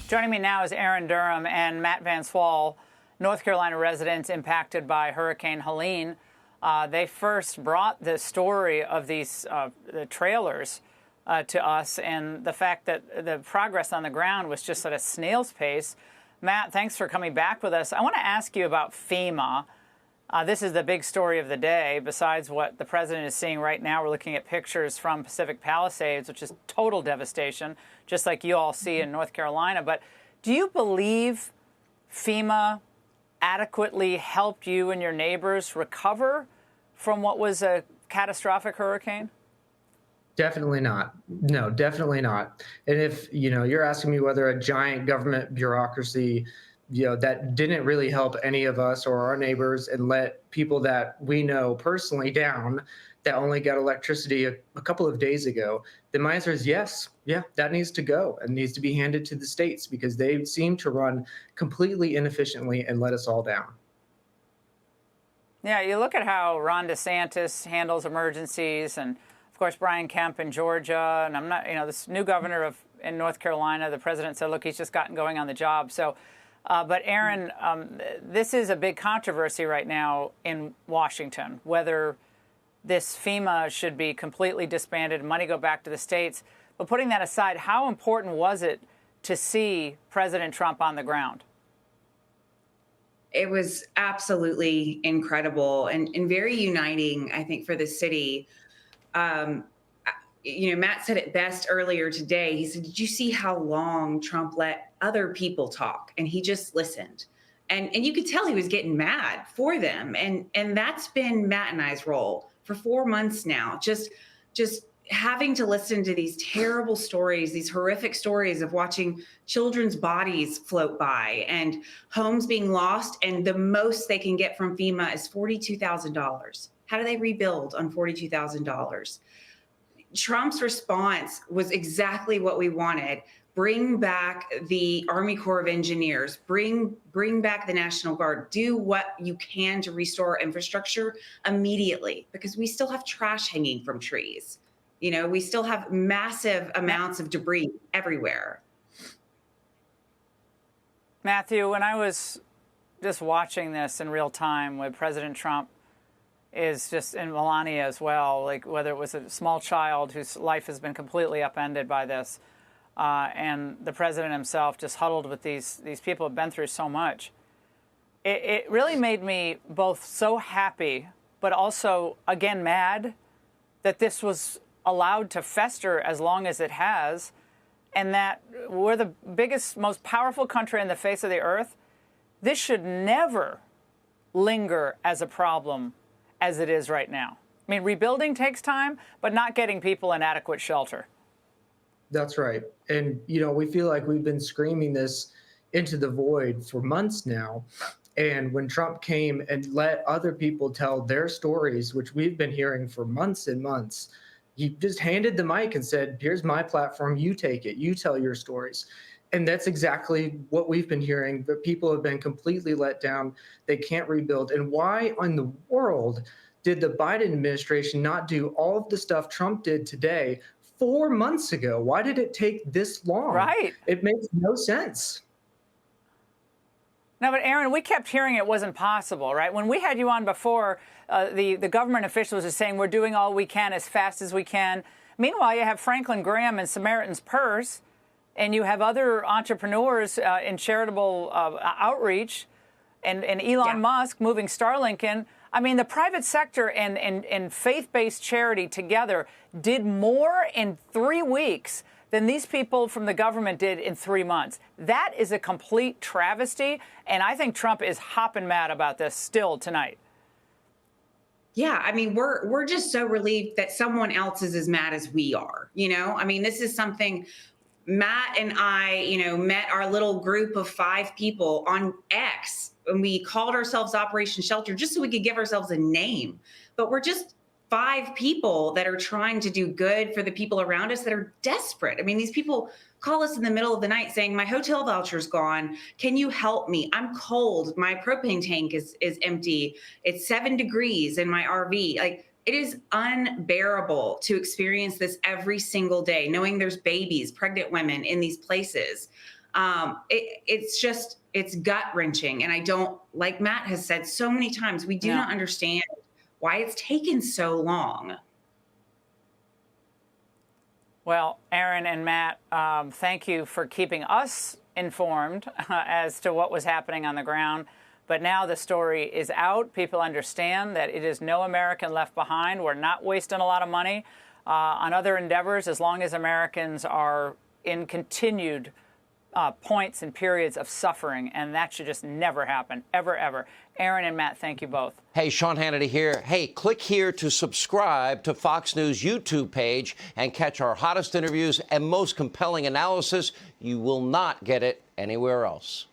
Joining me now is Erin Derham and Matt Van Swol, North Carolina residents impacted by Hurricane Helene. They first brought the story of these the trailers to us, and the fact that the progress on the ground was just at a snail's pace. Matt, thanks for coming back with us. I want to ask you about FEMA. This is the big story of the day. Besides what the president is seeing right now, we're looking at pictures from Pacific Palisades, which is total devastation, just like you all see in North Carolina. But do you believe FEMA adequately helped you and your neighbors recover from what was a catastrophic hurricane? Definitely not. No, definitely not. And if, you're asking me whether a giant government bureaucracy, that didn't really help any of us or our neighbors and let people that we know personally down that only got electricity a couple of days ago, then my answer is yes. Yeah, that needs to go and needs to be handed to the states because they seem to run completely inefficiently and let us all down. Yeah, you look at how Ron DeSantis handles emergencies, and of course Brian Kemp in Georgia, and I'm not, this new governor in North Carolina, the president said, look, he's just gotten going on the job. So, but Erin, this is a big controversy right now in Washington, whether this FEMA should be completely disbanded, money go back to the states. But putting that aside, how important was it to see President Trump on the ground? It was absolutely incredible and very uniting, I think, for the city. Matt said it best earlier today. He said, did you see how long Trump let other people talk? And he just listened. And you could tell he was getting mad for them. And that's been Matt and I's role for 4 months now. Just having to listen to these terrible stories, these horrific stories of watching children's bodies float by and homes being lost. And the most they can get from FEMA is $42,000. How do they rebuild on $42,000? Trump's response was exactly what we wanted. Bring back the Army Corps of Engineers, bring back the National Guard, do what you can to restore infrastructure immediately, because we still have trash hanging from trees. We still have massive amounts of debris everywhere. Matthew, when I was just watching this in real time with President Trump is just, and Melania as well, like whether it was a small child whose life has been completely upended by this, and the president himself just huddled with these people who have been through so much. It really made me both so happy, but also, again, mad that this was allowed to fester as long as it has, and that we're the biggest, most powerful country on the face of the earth. This should never linger as a problem as it is right now. I mean, rebuilding takes time, but not getting people in adequate shelter. That's right. And, we feel like we've been screaming this into the void for months now. And when Trump came and let other people tell their stories, which we've been hearing for months and months, he just handed the mic and said, here's my platform, you take it, you tell your stories. And that's exactly what we've been hearing. The people have been completely let down. They can't rebuild. And why in the world did the Biden administration not do all of the stuff Trump did today 4 months ago? Why did it take this long? Right. It makes no sense. No, but Erin, we kept hearing it wasn't possible, right? When we had you on before, the government officials are saying we're doing all we can as fast as we can. Meanwhile, you have Franklin Graham and Samaritan's Purse, and you have other entrepreneurs in charitable outreach, and Elon Musk moving Starlink in. I mean, the private sector and faith-based charity together did more in 3 weeks than these people from the government did in 3 months. That is a complete travesty, and I think Trump is hopping mad about this still tonight. Yeah, I mean, we're just so relieved that someone else is as mad as we are. I mean, this is something Matt and I, met our little group of 5 people on X, and we called ourselves Operation Shelter just so we could give ourselves a name. But we're just 5 people that are trying to do good for the people around us that are desperate. I mean, these people call us in the middle of the night saying, my hotel voucher's gone. Can you help me? I'm cold. My propane tank is empty. It's 7 degrees in my RV. Like, it is unbearable to experience this every single day, knowing there's babies, pregnant women in these places. It's gut wrenching. And I don't, like Matt has said so many times, we do not understand why it's taken so long. Well, Erin and Matt, thank you for keeping us informed as to what was happening on the ground. But now the story is out. People understand that it is no American left behind. We're not wasting a lot of money on other endeavors as long as Americans are in continued points and periods of suffering. And that should just never happen, ever, ever. Erin and Matt, thank you both. Hey, Sean Hannity here. Hey, click here to subscribe to Fox News YouTube page and catch our hottest interviews and most compelling analysis. You will not get it anywhere else.